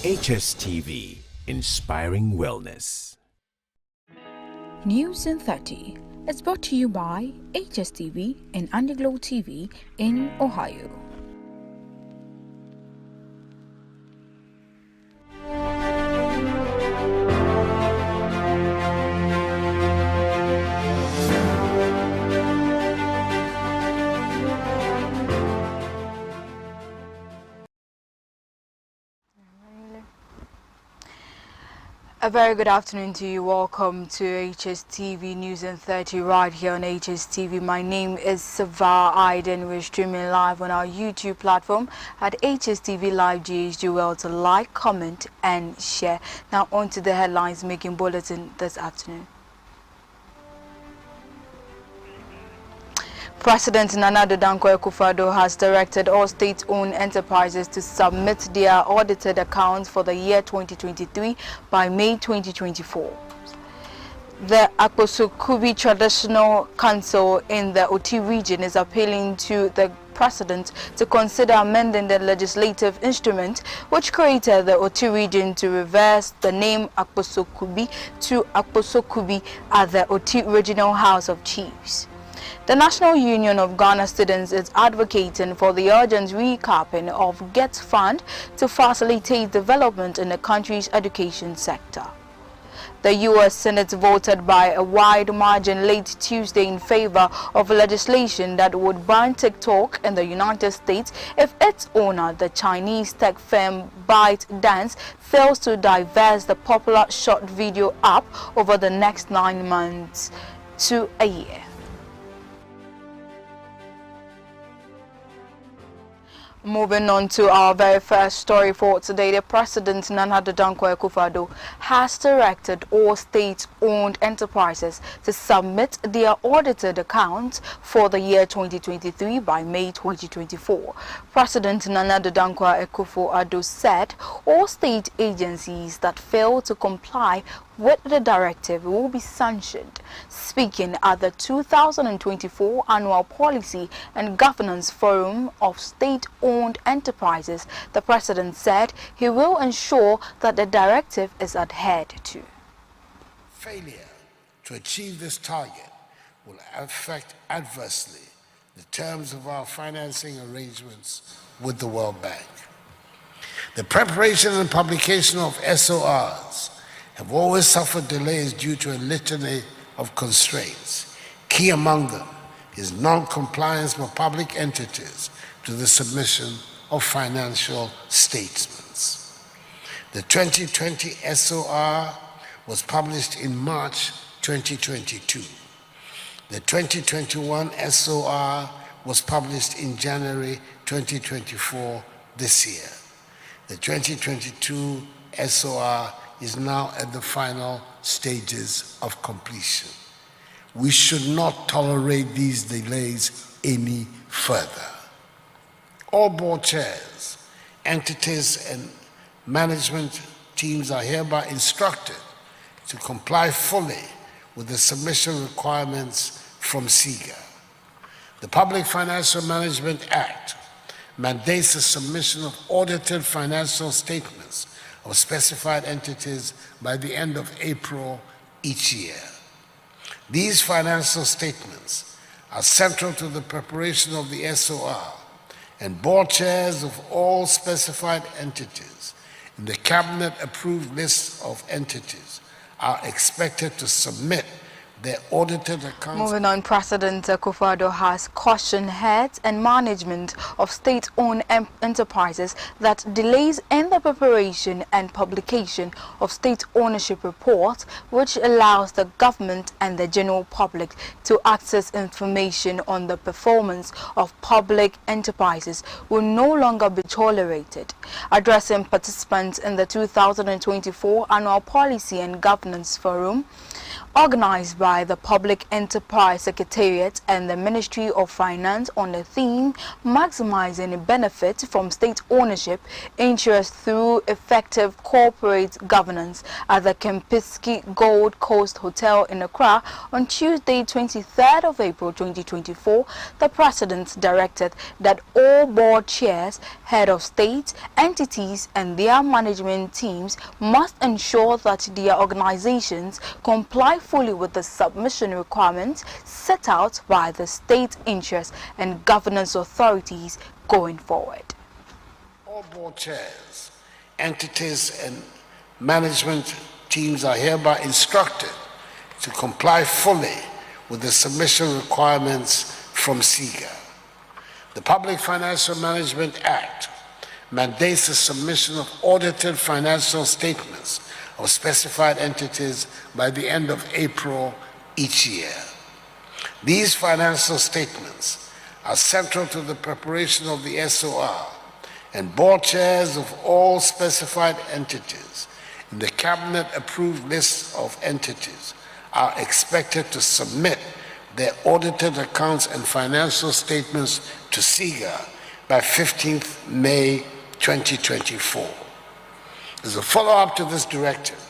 Hstv, inspiring wellness. News in 30 is brought to you by Hstv and Underglow TV in Ohio. A very good afternoon to you. Welcome to Hstv News in 30 right here on Hstv. My name is Hstv Aiden. We're streaming live on our YouTube platform at Hstv Live GH. Do well to like, comment and share. Now on to the headlines making bulletin this afternoon. President Nana Addo Dankwa Akufo-Addo has directed all state-owned enterprises to submit their audited accounts for the year 2023 by May 2024. The Akposo-Kubi Traditional Council in the Oti region is appealing to the President to consider amending the legislative instrument which created the Oti region to reverse the name Akposo-Kubi to Akposo-Kubi at the Oti Regional House of Chiefs. The National Union of Ghana Students is advocating for the urgent recapping of GET Fund to facilitate development in the country's education sector. The U.S. Senate voted by a wide margin late Tuesday in favor of legislation that would ban TikTok in the United States if its owner, the Chinese tech firm ByteDance, fails to divest the popular short video app over the next 9 months to a year. Moving on to our very first story for today, the President Nana Addo Dankwa Akufo-Addo has directed all state-owned enterprises to submit their audited accounts for the year 2023 by May 2024. President Nana Addo Dankwa Akufo-Addo said all state agencies that fail to comply with the directive will be sanctioned. Speaking at the 2024 Annual Policy and Governance Forum of State-Owned Enterprises, the President said he will ensure that the directive is adhered to. Failure to achieve this target will affect adversely the terms of our financing arrangements with the World Bank. The preparation and publication of SORs have always suffered delays due to a litany of constraints. Key among them is non-compliance by public entities to the submission of financial statements. The 2020 SOR was published in March 2022. The 2021 SOR was published in January 2024 this year. The 2022 SOR is now at the final stages of completion. We should not tolerate these delays any further. All board chairs, entities and management teams are hereby instructed to comply fully with the submission requirements from SIGA. The Public Financial Management Act mandates the submission of audited financial statements of specified entities by the end of April each year. These financial statements are central to the preparation of the SOR, and board chairs of all specified entities in the cabinet-approved list of entities are expected to submit their audited accounts. Moving on, President Akufo-Addo has cautioned heads and management of state-owned enterprises that delays in the preparation and publication of state ownership reports, which allows the government and the general public to access information on the performance of public enterprises, will no longer be tolerated. Addressing participants in the 2024 Annual Policy and Governance Forum, organized by by the Public Enterprise Secretariat and the Ministry of Finance on the theme Maximizing Benefits from State Ownership Interest Through Effective Corporate Governance at the Kempinski Gold Coast Hotel in Accra on Tuesday, 23rd of April 2024, the President directed that all board chairs, head of state, entities and their management teams must ensure that their organizations comply fully with the submission requirements set out by the state interest and governance authorities going forward. All board chairs, entities and management teams are hereby instructed to comply fully with the submission requirements from SIGA. The Public Financial Management Act mandates the submission of audited financial statements of specified entities by the end of April each year. These financial statements are central to the preparation of the SOR, and board chairs of all specified entities in the cabinet-approved list of entities are expected to submit their audited accounts and financial statements to SIGA by 15th May 2024. As a follow-up to this directive,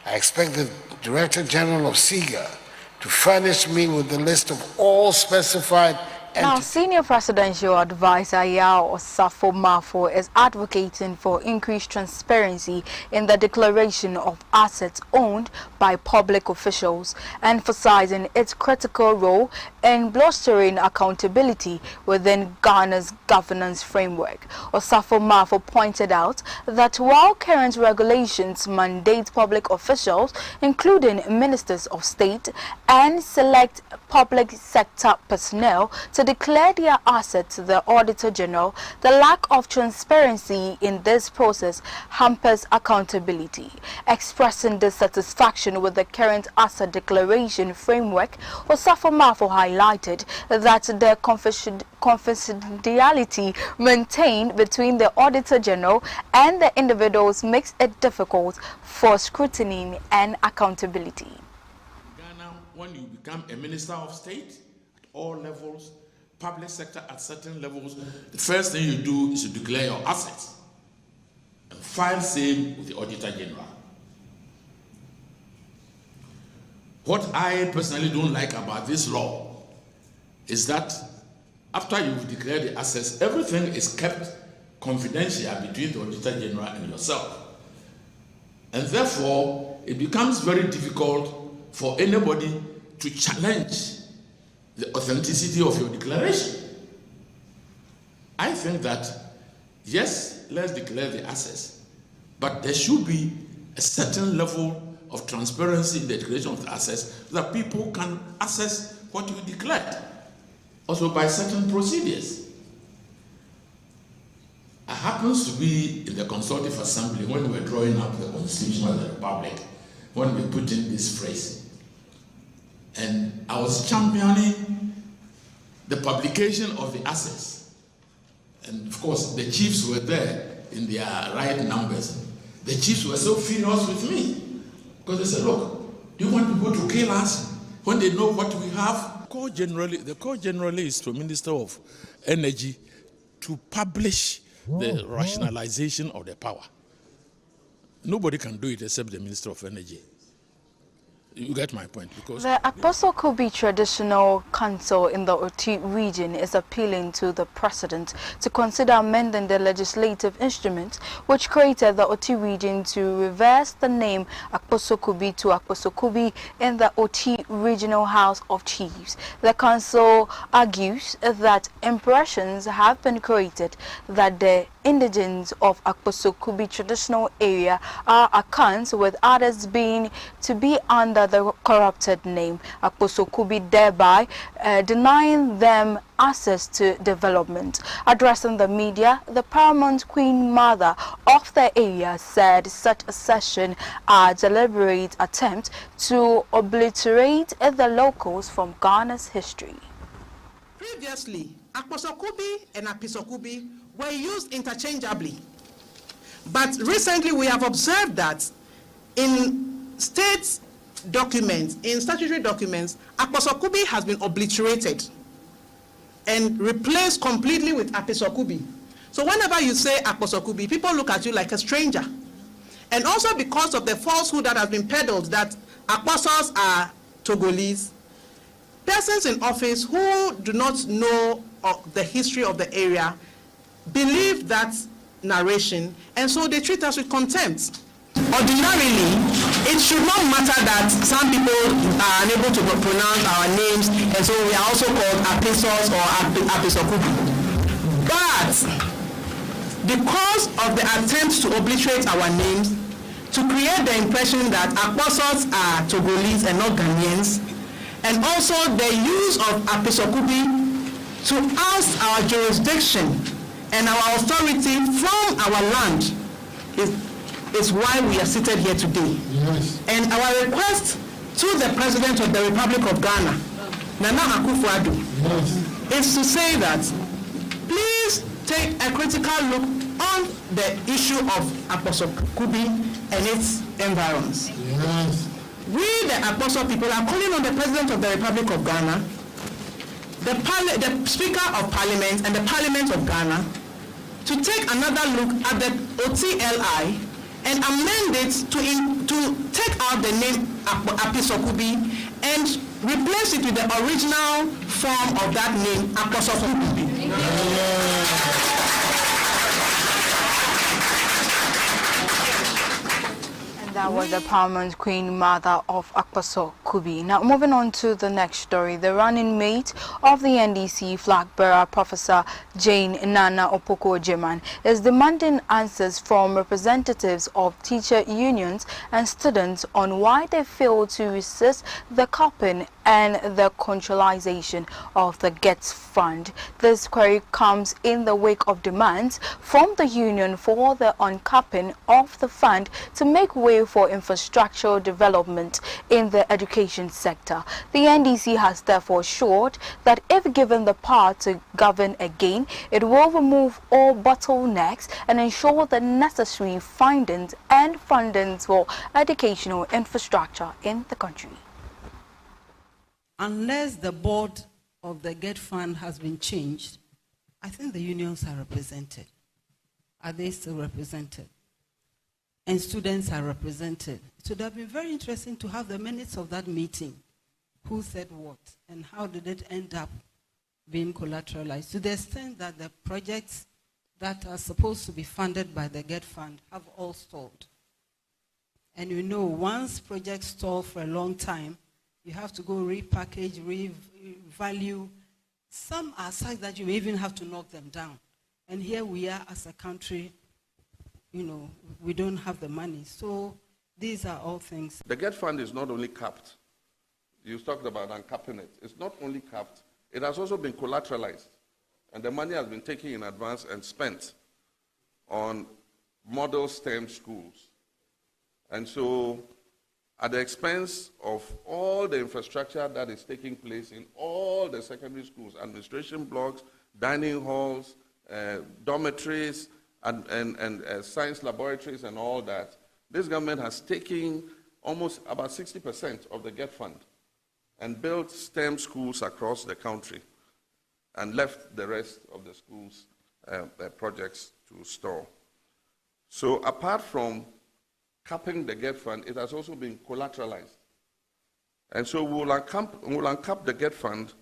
I expect the Director General of SIGA to furnish me with the list of all specified entities. Now, Senior Presidential Advisor Yao Osafo Mafo is advocating for increased transparency in the declaration of assets owned by public officials, emphasizing its critical role in bolstering accountability within Ghana's governance framework. Osafo Mafo pointed out that while current regulations mandate public officials, including ministers of state and select public sector personnel, to declare their assets to the Auditor General, the lack of transparency in this process hampers accountability. Expressing dissatisfaction with the current asset declaration framework, Osafo Mafo highlighted that the confidentiality maintained between the Auditor General and the individuals makes it difficult for scrutiny and accountability. Ghana, when you become a minister of state at all levels, public sector at certain levels, the first thing you do is to declare your assets and file same with the Auditor General. What I personally don't like about this law is that after you've declared the assets, everything is kept confidential between the Auditor General and yourself. And therefore, it becomes very difficult for anybody to challenge the authenticity of your declaration. I think that, yes, let's declare the assets, but there should be a certain level of transparency in the declaration of the assets so that people can assess what you declared, also by certain procedures. I happens to be in the Consultative Assembly when we were drawing up the Constitution of the Republic, when we put in this phrase. And I was championing the publication of the assets. And of course, the chiefs were there in their right numbers. The chiefs were so furious with me because they said, look, do you want people to kill us when they know what we have? The call generally is to Minister of Energy to publish the rationalization of the power. Nobody can do it except the Minister of Energy. You get my point, because the Apostle Kubi Traditional Council in the Oti region is appealing to the President to consider amending the legislative instrument which created the Oti region to reverse the name Apostle Kubi to Apostle Kubi in the Oti Regional House of Chiefs. The council argues that impressions have been created that the indigents of Apostle Kubi traditional area are accounts, with others being to be under the corrupted name Apostle Kubi, thereby denying them access to development. Addressing the media, the paramount Queen Mother of the area said such a session are a deliberate attempt to obliterate the locals from Ghana's history. Previously, Apostle Kubi and Apostle Kubi were used interchangeably. But recently we have observed that in states documents, in statutory documents, Akposokubi has been obliterated and replaced completely with Apisokubi. So whenever you say Akposokubi, people look at you like a stranger. And also because of the falsehood that has been peddled that Akposos are Togolese, persons in office who do not know the history of the area believe that narration, and so they treat us with contempt. Ordinarily, it should not matter that some people are unable to pronounce our names, and so we are also called Apisos or Apisokubi. But because of the attempt to obliterate our names, to create the impression that Akposos are Togolese and not Ghanaians, and also the use of Apisokubi to oust our jurisdiction and our authority from our land is why we are seated here today. Yes. And our request to the President of the Republic of Ghana, Nana Akufo-Addo, yes, is to say that please take a critical look on the issue of Akposokubi and its environs. Yes. We, the Akposo people, are calling on the President of the Republic of Ghana, the Speaker of Parliament and the Parliament of Ghana to take another look at the OTLI and amend it to take out the name Apisokubi and replace it with the original form of that name, Akposokubi. That was the paramount queen mother of Akposokubi. Now, moving on to the next story. The running mate of the NDC flag bearer, Professor Jane Nana Opoku-Agyeman, is demanding answers from representatives of teacher unions and students on why they fail to resist the capping and the controlization of the GETS fund. This query comes in the wake of demands from the union for the uncapping of the fund to make way for infrastructural development in the education sector. The NDC has therefore assured that if given the power to govern again, it will remove all bottlenecks and ensure the necessary findings and fundings for educational infrastructure in the country. Unless the board of the GET fund has been changed, I think the unions are represented. Are they still represented? And students are represented. It would have been very interesting to have the minutes of that meeting. Who said what and how did it end up being collateralized, to the extent that the projects that are supposed to be funded by the GET fund have all stalled. And you know, once projects stall for a long time, you have to go repackage, revalue. Some are such that you may even have to knock them down. And here we are as a country, you know, we don't have the money. So these are all things. The GET fund is not only capped. You talked about uncapping it. It's not only capped. It has also been collateralized. And the money has been taken in advance and spent on model STEM schools. And so at the expense of all the infrastructure that is taking place in all the secondary schools, administration blocks, dining halls, dormitories, and science laboratories and all that, this government has taken almost about 60% of the GET fund and built STEM schools across the country and left the rest of the schools' projects to stall. So apart from capping the GET fund, it has also been collateralized. And so we'll uncap the GET fund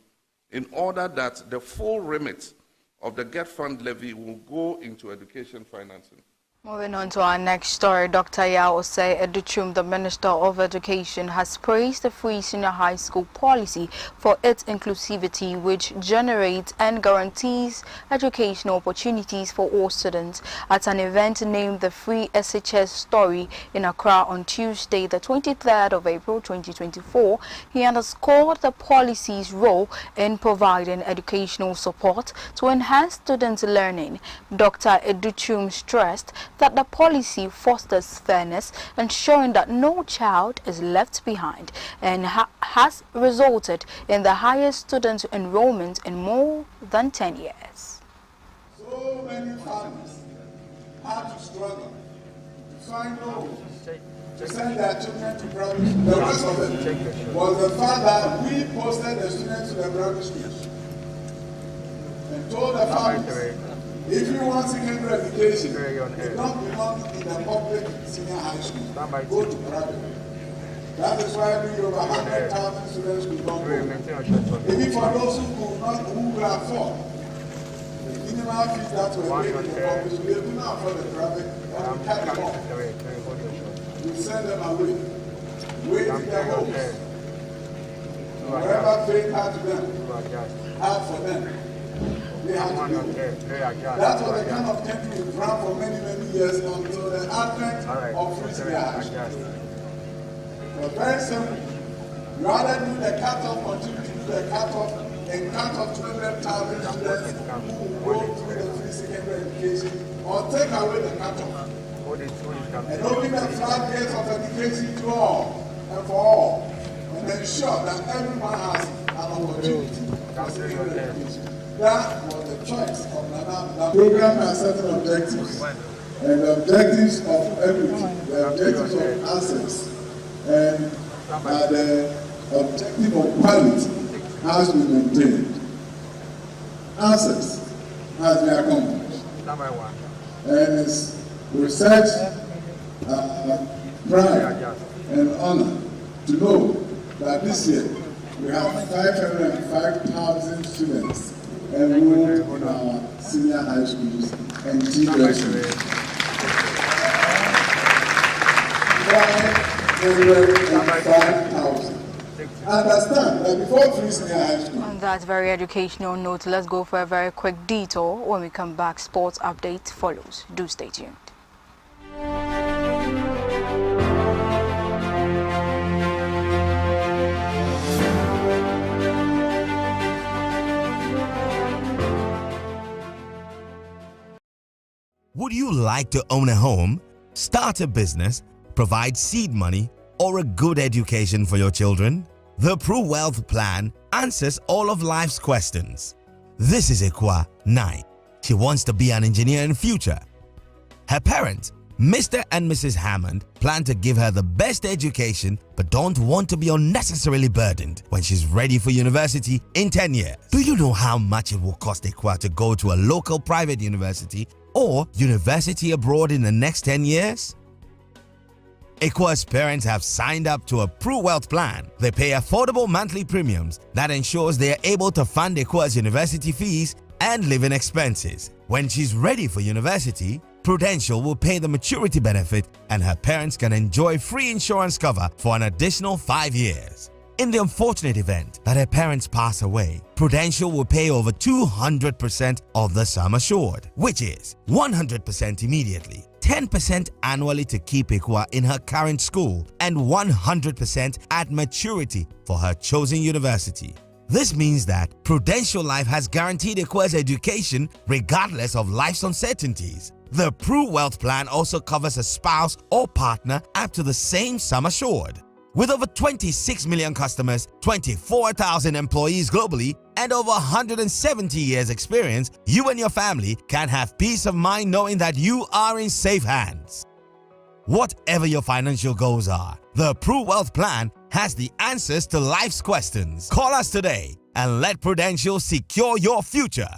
in order that the full remit of the GET fund levy will go into education financing. Moving on to our next story, Dr. Yaosei Educhum, the Minister of Education, has praised the free senior high school policy for its inclusivity, which generates and guarantees educational opportunities for all students. At an event named the Free SHS Story in Accra on Tuesday, the 23rd of April 2024, he underscored the policy's role in providing educational support to enhance students' learning. Dr. Educhum stressed that the policy fosters fairness, ensuring that no child is left behind, and has resulted in the highest student enrollment in more than 10 years. So many families had to struggle final to send their children to primary school. The rest of it was the fact that we posted the students to the primary schools and told the families, if you want secondary education, you don't belong in the public senior high school, go to private. That is why we over 100,000 students could not go. Even for those who could afford the minimal fees that were paid in the public school, they do not afford the private, and we cut them off. We send them away. Wait in their homes. Whatever fate had to them, had for them, they had to do it. That was the kind of thinking we ran for many, many years until the advent of free senior high school. It was very simple. You either do the cut-off, continue to do the cut-off, and cut off 200,000 students who go through the free secondary education, or take away the cut-off. And open the floodgates of education to all and for all, and ensure that everyone has an opportunity for secondary education. That was the choice of Nana. The program has certain objectives, and the objectives of equity, the objectives of access, and the objective of quality has been maintained. Access has been accomplished, and it's research, pride, and honor to know that this year we have 505,000 students enrolled in our senior high schools and GSU. 505,000. Understand that before free senior high school. On that very educational note, let's go for a very quick detour. When we come back, sports update follows. Do stay tuned. Would you like to own a home, start a business, provide seed money, or a good education for your children? The Pro Wealth Plan answers all of life's questions. This is Ekwa 9. She wants to be an engineer in future. Her parents, Mr. and Mrs. Hammond, plan to give her the best education but don't want to be unnecessarily burdened when she's ready for university in 10 years. Do you know how much it will cost Ekwa to go to a local private university or university abroad in the next 10 years? Ekwa's parents have signed up to a Pro Wealth Plan. They pay affordable monthly premiums that ensures they are able to fund Ekwa's university fees and living expenses. When she's ready for university, Prudential will pay the maturity benefit and her parents can enjoy free insurance cover for an additional 5 years. In the unfortunate event that her parents pass away, Prudential will pay over 200% of the sum assured, which is 100% immediately, 10% annually to keep Ekwa in her current school, and 100% at maturity for her chosen university. This means that Prudential Life has guaranteed Ekwa's education regardless of life's uncertainties. The Pro Wealth Plan also covers a spouse or partner up to the same sum assured. With over 26 million customers, 24,000 employees globally, and over 170 years experience, you and your family can have peace of mind knowing that you are in safe hands. Whatever your financial goals are, the Pro Wealth Plan has the answers to life's questions. Call us today and let Prudential secure your future.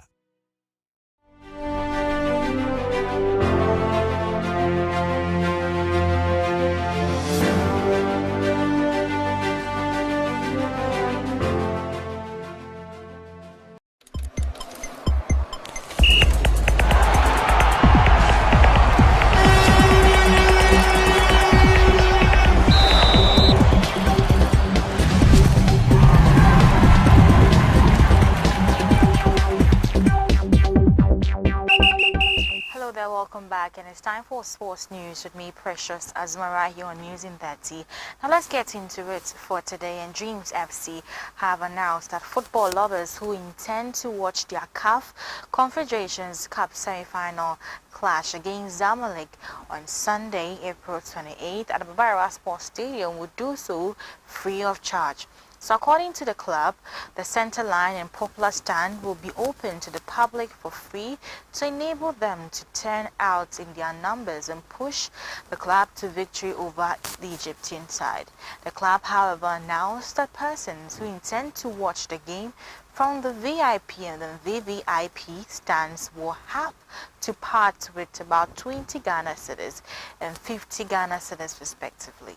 Welcome back, and it's time for sports news with me, Precious Azmara, here on News in 30. Now let's get into it for today. And Dreams FC have announced that football lovers who intend to watch their CAF Confederations Cup semi-final clash against Zamalek on Sunday, April 28th at the Babara Sports Stadium would do so free of charge. So according to the club, the center line and popular stand will be open to the public for free to enable them to turn out in their numbers and push the club to victory over the Egyptian side. The club, however, announced that persons who intend to watch the game from the VIP and the VVIP stands will have to part with about 20 Ghana cedis and 50 Ghana cedis respectively.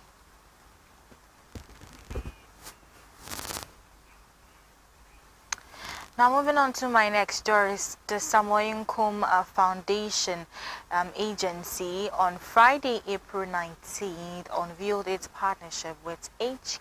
Now moving on to my next story, the Samoa Nkrumah Foundation agency on Friday, April 19th unveiled its partnership with HK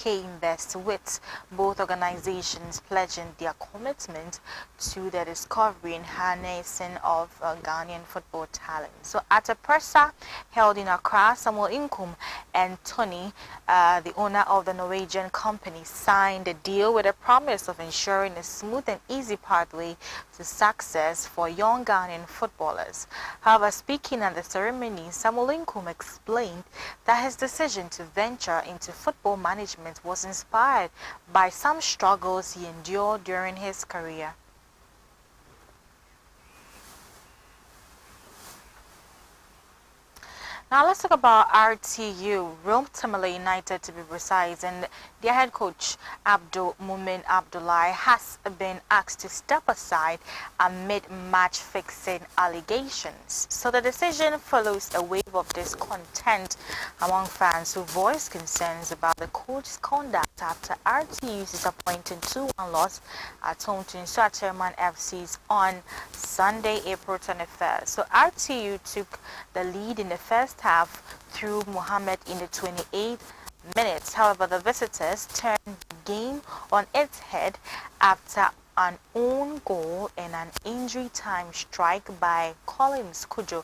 Invest, with both organizations pledging their commitment to the discovery and harnessing of Ghanaian football talent. So at a presser held in Accra, Samuel Nkrumah and Tony, the owner of the Norwegian company, signed a deal with a promise of ensuring a smooth and easy pathway to success for young Ghanaian footballers. However, speaking at the ceremony, Samuel Nkrumah explained that his decision to venture into football management was inspired by some struggles he endured during his career. Now let's talk about RTU, Rome Tamale United to be precise, and their head coach Abdul Mumin Abdullah has been asked to step aside amid match fixing allegations. So the decision follows a wave of discontent among fans who voiced concerns about the coach's conduct after RTU's disappointing 2-1 loss at home to Insua Chairman FC's on Sunday, April 21st. So RTU took the lead in the first half through Mohammed in the 28th minutes. However, the visitors turned the game on its head after an own goal and an injury time strike by Collins Kujo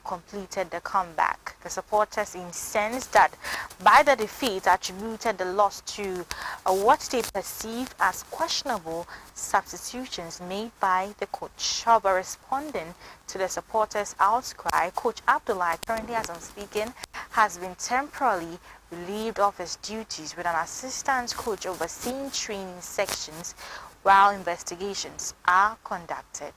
completed the comeback. The supporters, incensed that by the defeat, attributed the loss to what they perceived as questionable substitutions made by the coach. However, responding to the supporters' outcry, Coach Abdullah, currently as I'm speaking, has been temporarily relieved of his duties, with an assistant coach overseeing training sections while investigations are conducted.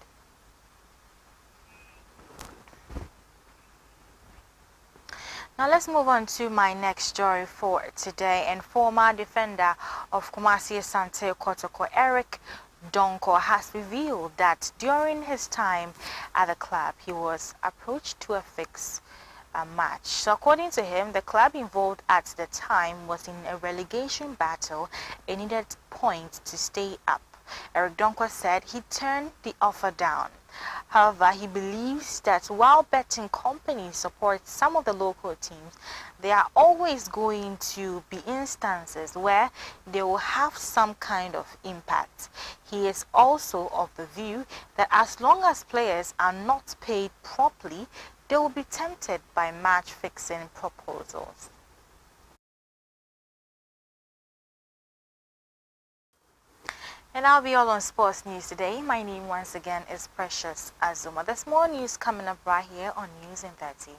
Now let's move on to my next story for today. And former defender of Kumasi Asante Kotoko, Eric Donko, has revealed that during his time at the club, he was approached to affix a match. So according to him, the club involved at the time was in a relegation battle and needed points to stay up. Eric Donko said he turned the offer down. However, he believes that while betting companies support some of the local teams, there are always going to be instances where they will have some kind of impact. He is also of the view that as long as players are not paid properly, they will be tempted by match-fixing proposals. And I'll be all on sports news today. My name once again is Precious Azuma. There's more news coming up right here on News in 30.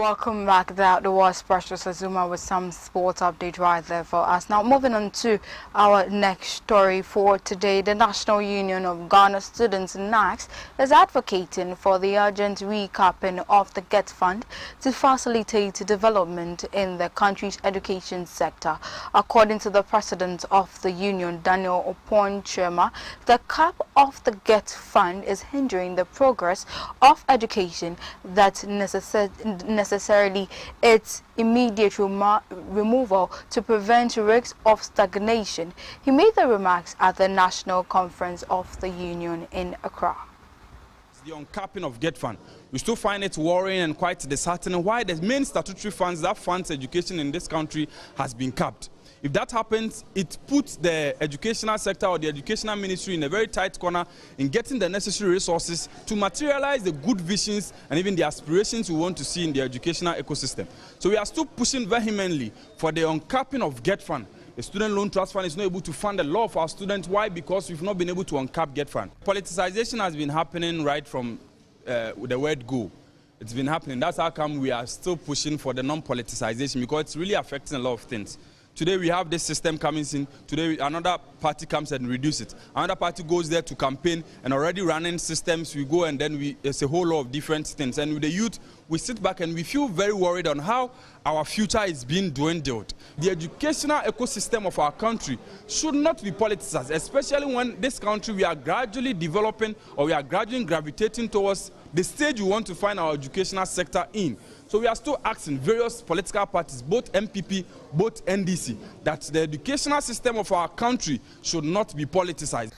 Welcome back. That was Precious Azuma with some sports update right there for us. Now moving on to our next story for today. The National Union of Ghana Students, NACS, is advocating for the urgent recapping of the GET Fund to facilitate development in the country's education sector. According to the president of the union, Daniel Opon-Chema, the cap of the GET Fund is hindering the progress of education that necessarily its immediate removal to prevent risks of stagnation. He made the remarks at the National Conference of the Union in Accra. The uncapping of GET Fund. We still find it worrying and quite disheartening why the main statutory funds that funds education in this country has been capped. If that happens, it puts the educational sector or the educational ministry in a very tight corner in getting the necessary resources to materialize the good visions and even the aspirations we want to see in the educational ecosystem. So we are still pushing vehemently for the uncapping of GET Fund. The Student Loan Trust Fund is not able to fund a lot of our students. Why? Because we've not been able to uncap GET Fund. Politicization has been happening right from the word go. It's been happening. That's how come we are still pushing for the non-politicization, because it's really affecting a lot of things. Today we have this system coming in. Today another party comes and reduces it. Another party goes there to campaign, and already running systems, we go and then it's a whole lot of different things. And with the youth, we sit back and we feel very worried on how our future is being dwindled. The educational ecosystem of our country should not be politicized, especially when this country we are gradually developing, or we are gradually gravitating towards the stage we want to find our educational sector in. So we are still asking various political parties, both MPP, both NDC, that the educational system of our country should not be politicized.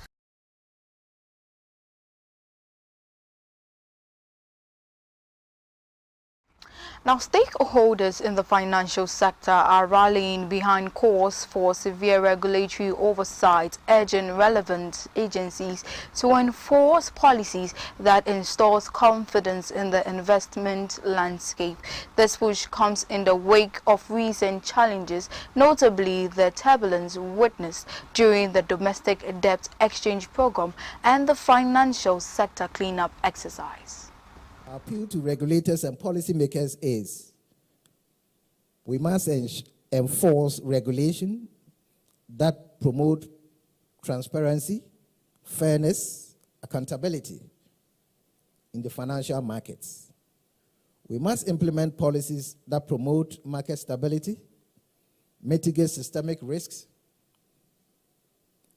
Now, stakeholders in the financial sector are rallying behind calls for severe regulatory oversight, urging relevant agencies to enforce policies that instills confidence in the investment landscape. This push comes in the wake of recent challenges, notably the turbulence witnessed during the domestic debt exchange program and the financial sector cleanup exercise. Our appeal to regulators and policymakers is we must enforce regulation that promote transparency, fairness, accountability in the financial markets. We must implement policies that promote market stability, mitigate systemic risks,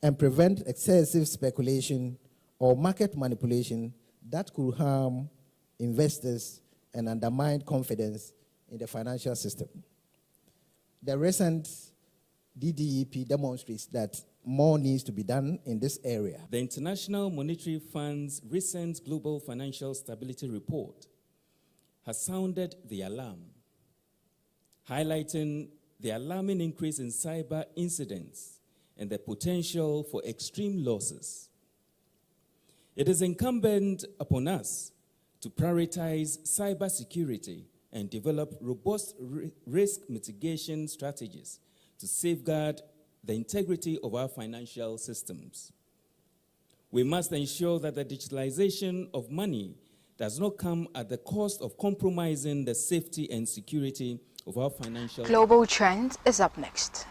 and prevent excessive speculation or market manipulation that could harm investors and undermine confidence in the financial system. The recent DDEP demonstrates that more needs to be done in this area. The International Monetary Fund's recent Global Financial Stability Report has sounded the alarm, highlighting the alarming increase in cyber incidents and the potential for extreme losses. It is incumbent upon us to prioritize cybersecurity and develop robust risk mitigation strategies to safeguard the integrity of our financial systems. We must ensure that the digitalization of money does not come at the cost of compromising the safety and security of our financial... Global Trends is up next.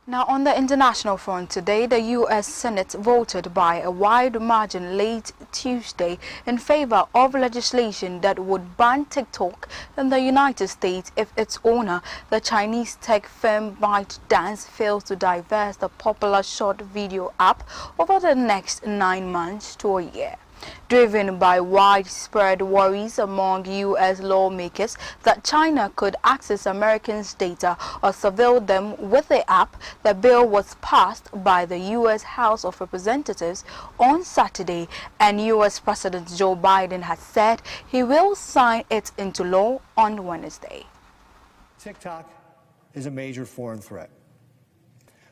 Now, on the international front today, the U.S. Senate voted by a wide margin late Tuesday in favor of legislation that would ban TikTok in the United States if its owner, the Chinese tech firm ByteDance, fails to divest the popular short video app over the next 9 months to a year. Driven by widespread worries among U.S. lawmakers that China could access Americans' data or surveil them with the app, the bill was passed by the U.S. House of Representatives on Saturday, and U.S. President Joe Biden has said he will sign it into law on Wednesday. TikTok is a major foreign threat.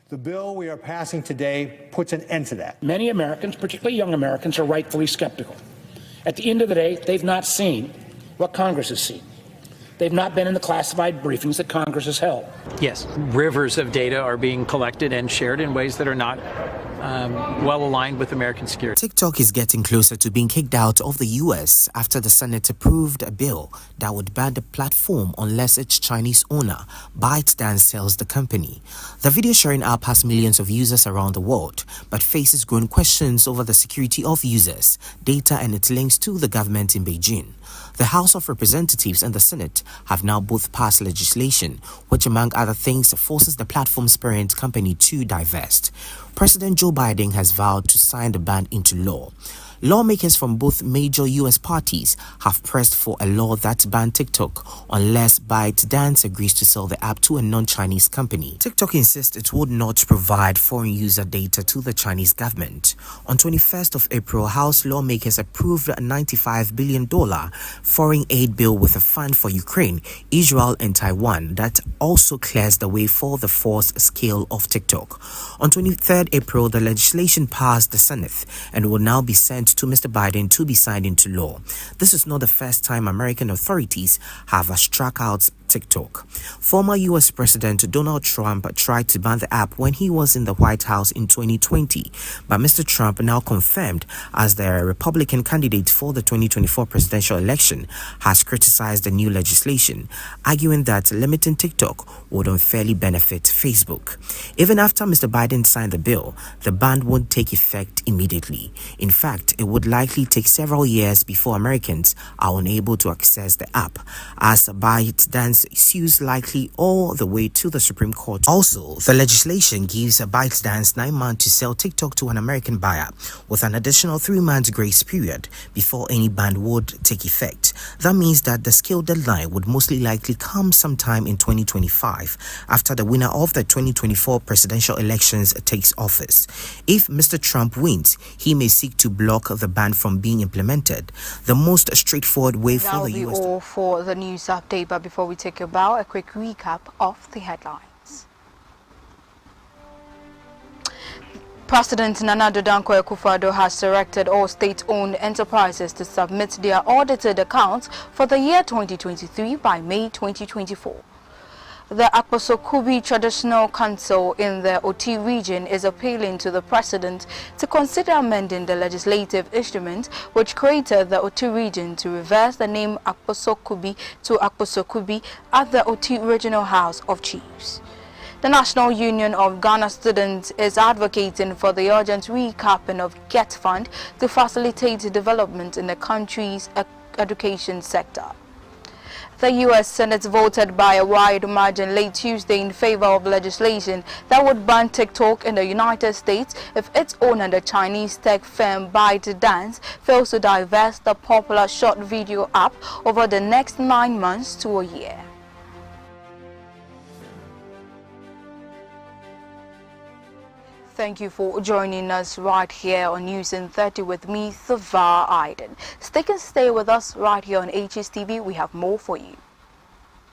The bill we are passing today puts an end to that. Many Americans, particularly young Americans, are rightfully skeptical. At the end of the day, they've not seen what Congress has seen. They've not been in the classified briefings that Congress has held. Yes, rivers of data are being collected and shared in ways that are not well aligned with American security. TikTok is getting closer to being kicked out of the U.S. after the Senate approved a bill that would ban the platform unless its Chinese owner, ByteDance, sells the company. The video sharing app has millions of users around the world, but faces growing questions over the security of users, data, and its links to the government in Beijing. The House of Representatives and the Senate have now both passed legislation, which among other things forces the platform's parent company to divest. President Joe Biden has vowed to sign the ban into law. Lawmakers from both major U.S. parties have pressed for a law that bans TikTok unless ByteDance agrees to sell the app to a non-Chinese company. TikTok insists it would not provide foreign user data to the Chinese government. On 21st of April, House lawmakers approved a $95 billion foreign aid bill with a fund for Ukraine, Israel, and Taiwan that also clears the way for the forced scale of TikTok. On 23rd April, the legislation passed the Senate and will now be sent to Mr. Biden to be signed into law. This is not the first time American authorities have struck out TikTok. Former U.S. President Donald Trump tried to ban the app when he was in the White House in 2020, but Mr. Trump, now confirmed as the Republican candidate for the 2024 presidential election, has criticized the new legislation, arguing that limiting TikTok would unfairly benefit Facebook. Even after Mr. Biden signed the bill, the ban won't take effect immediately. In fact, it would likely take several years before Americans are unable to access the app, as ByteDance sues likely all the way to the Supreme Court. Also, the legislation gives ByteDance 9 months to sell TikTok to an American buyer, with an additional 3 months grace period before any ban would take effect. That means that the scale deadline would mostly likely come sometime in 2025, after the winner of the 2024 presidential elections takes office. If Mr. Trump wins, he may seek to block the ban from being implemented. The most straightforward way for the U.S. That will be all for the news update, but before we take about a quick recap of the headlines. President Nana Addo Dankwa Akufo-Addo has directed all state-owned enterprises to submit their audited accounts for the year 2023 by May 2024. The Akposo-Kubi Traditional Council in the Oti region is appealing to the President to consider amending the legislative instrument which created the Oti region to reverse the name Akposo-Kubi to Akposo-Kubi at the Oti Regional House of Chiefs. The National Union of Ghana Students is advocating for the urgent recapping of GET Fund to facilitate development in the country's education sector. The U.S. Senate voted by a wide margin late Tuesday in favor of legislation that would ban TikTok in the United States if its owner, the Chinese tech firm ByteDance, fails to divest the popular short video app over the next 9 months to a year. Thank you for joining us right here on News in 30 with me, Hstv. Stay with us right here on Hstv. We have more for you.